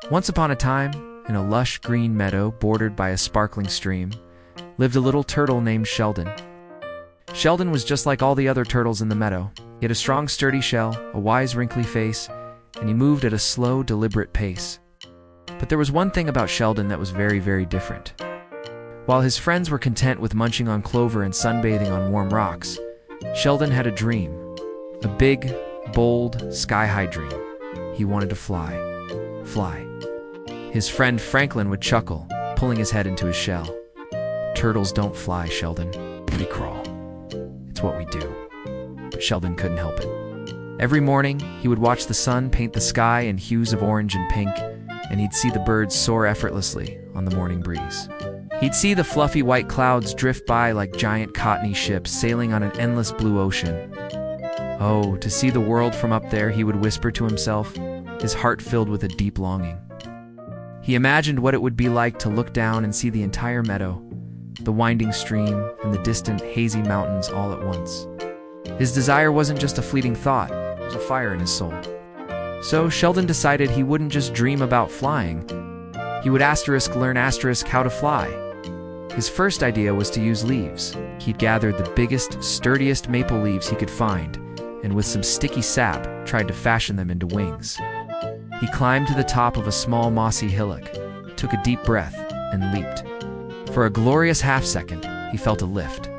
Once upon a time, in a lush green meadow bordered by a sparkling stream, lived a little turtle named Sheldon. Sheldon was just like all the other turtles in the meadow. He had a strong, sturdy shell, a wise, wrinkly face, and he moved at a slow, deliberate pace. But there was one thing about Sheldon that was very, very different. While his friends were content with munching on clover and sunbathing on warm rocks, Sheldon had a dream. A big, bold, sky-high dream. He wanted to fly. Fly. His friend Franklin would chuckle, pulling his head into his shell. "Turtles don't fly, Sheldon. We crawl. It's what we do." But Sheldon couldn't help it. Every morning, he would watch the sun paint the sky in hues of orange and pink, and he'd see the birds soar effortlessly on the morning breeze. He'd see the fluffy white clouds drift by like giant cottony ships sailing on an endless blue ocean. Oh, to see the world from up there, he would whisper to himself, his heart filled with a deep longing. He imagined what it would be like to look down and see the entire meadow, the winding stream, and the distant, hazy mountains all at once. His desire wasn't just a fleeting thought, it was a fire in his soul. So Sheldon decided he wouldn't just dream about flying, he would learn how to fly. His first idea was to use leaves. He'd gathered the biggest, sturdiest maple leaves he could find, and with some sticky sap, tried to fashion them into wings. He climbed to the top of a small mossy hillock, took a deep breath, and leaped. For a glorious half-second, he felt a lift.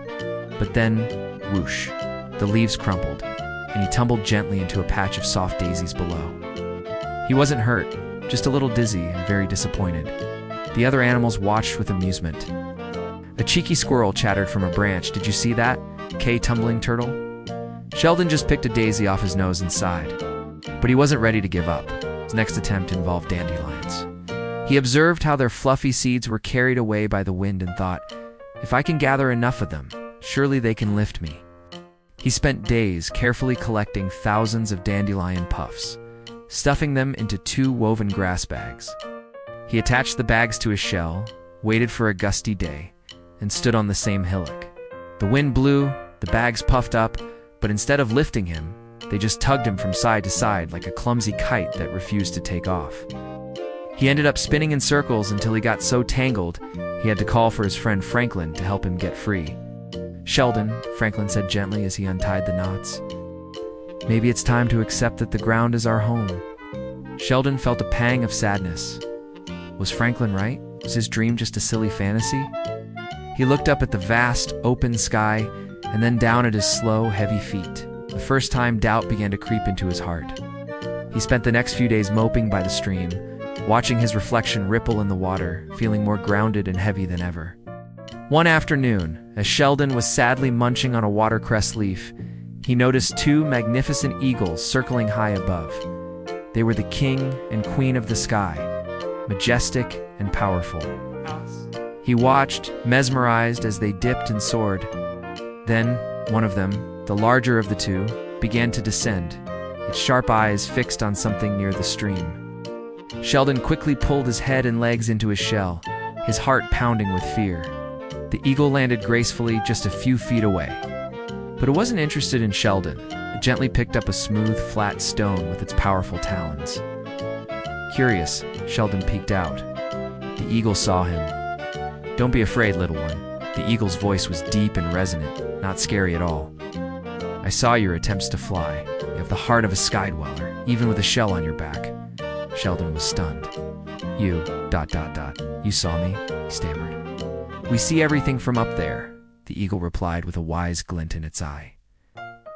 But then, whoosh, the leaves crumpled, and he tumbled gently into a patch of soft daisies below. He wasn't hurt, just a little dizzy and very disappointed. The other animals watched with amusement. A cheeky squirrel chattered from a branch. "Did you see that, tumbling turtle?" Sheldon just picked a daisy off his nose and sighed. But he wasn't ready to give up. His next attempt involved dandelions. He observed how their fluffy seeds were carried away by the wind and thought, "If I can gather enough of them, surely they can lift me." He spent days carefully collecting thousands of dandelion puffs, stuffing them into 2 woven grass bags. He attached the bags to his shell, waited for a gusty day, and stood on the same hillock. The wind blew, the bags puffed up, but instead of lifting him, they just tugged him from side to side like a clumsy kite that refused to take off. He ended up spinning in circles until he got so tangled, he had to call for his friend Franklin to help him get free. "Sheldon," Franklin said gently as he untied the knots, "maybe it's time to accept that the ground is our home." Sheldon felt a pang of sadness. Was Franklin right? Was his dream just a silly fantasy? He looked up at the vast, open sky, and then down at his slow, heavy feet. The first time doubt began to creep into his heart. He spent the next few days moping by the stream, watching his reflection ripple in the water, feeling more grounded and heavy than ever. One afternoon, as Sheldon was sadly munching on a watercress leaf, he noticed 2 magnificent eagles circling high above. They were the king and queen of the sky, majestic and powerful. He watched, mesmerized as they dipped and soared. Then, one of them, the larger of the 2, began to descend, its sharp eyes fixed on something near the stream. Sheldon quickly pulled his head and legs into his shell, his heart pounding with fear. The eagle landed gracefully just a few feet away. But it wasn't interested in Sheldon. It gently picked up a smooth, flat stone with its powerful talons. Curious, Sheldon peeked out. The eagle saw him. "Don't be afraid, little one." The eagle's voice was deep and resonant, not scary at all. "I saw your attempts to fly. You have the heart of a sky dweller, even with a shell on your back." Sheldon was stunned. You saw me?" he stammered. "We see everything from up there," the eagle replied with a wise glint in its eye.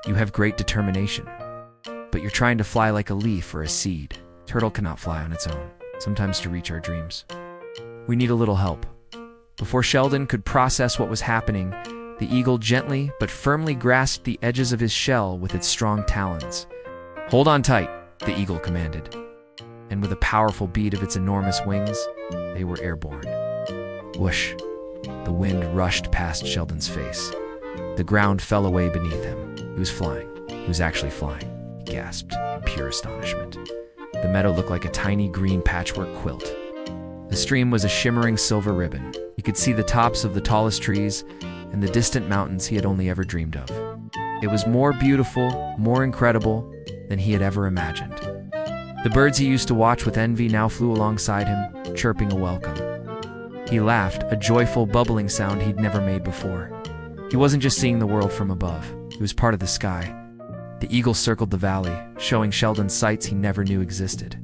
"You have great determination, but you're trying to fly like a leaf or a seed. Turtle cannot fly on its own. Sometimes to reach our dreams, we need a little help." Before Sheldon could process what was happening, the eagle gently but firmly grasped the edges of his shell with its strong talons. "Hold on tight," the eagle commanded. And with a powerful beat of its enormous wings, they were airborne. Whoosh! The wind rushed past Sheldon's face. The ground fell away beneath him. He was flying. He was actually flying. He gasped in pure astonishment. The meadow looked like a tiny green patchwork quilt. The stream was a shimmering silver ribbon. He could see the tops of the tallest trees and the distant mountains he had only ever dreamed of. It was more beautiful, more incredible than he had ever imagined. The birds he used to watch with envy now flew alongside him, chirping a welcome. He laughed, a joyful, bubbling sound he'd never made before. He wasn't just seeing the world from above, he was part of the sky. The eagle circled the valley, showing Sheldon sights he never knew existed.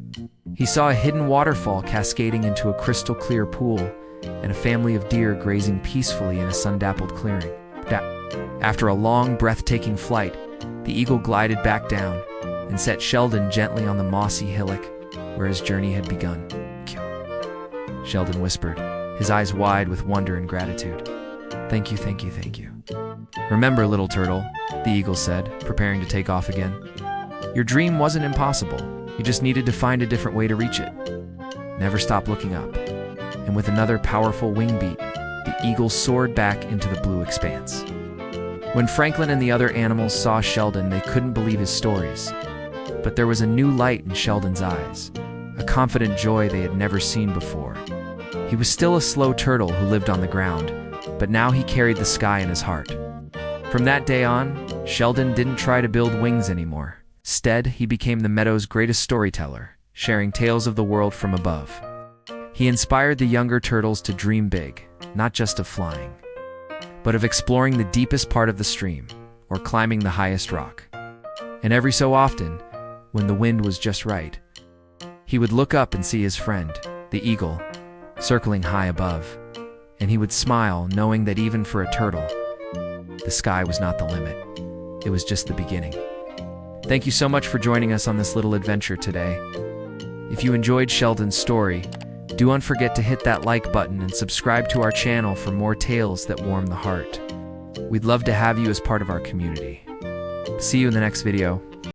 He saw a hidden waterfall cascading into a crystal-clear pool, and a family of deer grazing peacefully in a sun-dappled clearing. After a long, breathtaking flight, the eagle glided back down and set Sheldon gently on the mossy hillock where his journey had begun. Sheldon whispered, his eyes wide with wonder and gratitude. "Thank you, thank you, thank you." "Remember, little turtle," the eagle said, preparing to take off again. "Your dream wasn't impossible. You just needed to find a different way to reach it. Never stop looking up." And with another powerful wing beat, the eagle soared back into the blue expanse. When Franklin and the other animals saw Sheldon, they couldn't believe his stories. But there was a new light in Sheldon's eyes, a confident joy they had never seen before. He was still a slow turtle who lived on the ground, but now he carried the sky in his heart. From that day on, Sheldon didn't try to build wings anymore. Instead, he became the meadow's greatest storyteller, sharing tales of the world from above. He inspired the younger turtles to dream big, not just of flying, but of exploring the deepest part of the stream, or climbing the highest rock. And every so often, when the wind was just right, he would look up and see his friend, the eagle, circling high above, and he would smile, knowing that even for a turtle, the sky was not the limit. It was just the beginning. Thank you so much for joining us on this little adventure today. If you enjoyed Sheldon's story, do not forget to hit that like button and subscribe to our channel for more tales that warm the heart. We'd love to have you as part of our community. See you in the next video.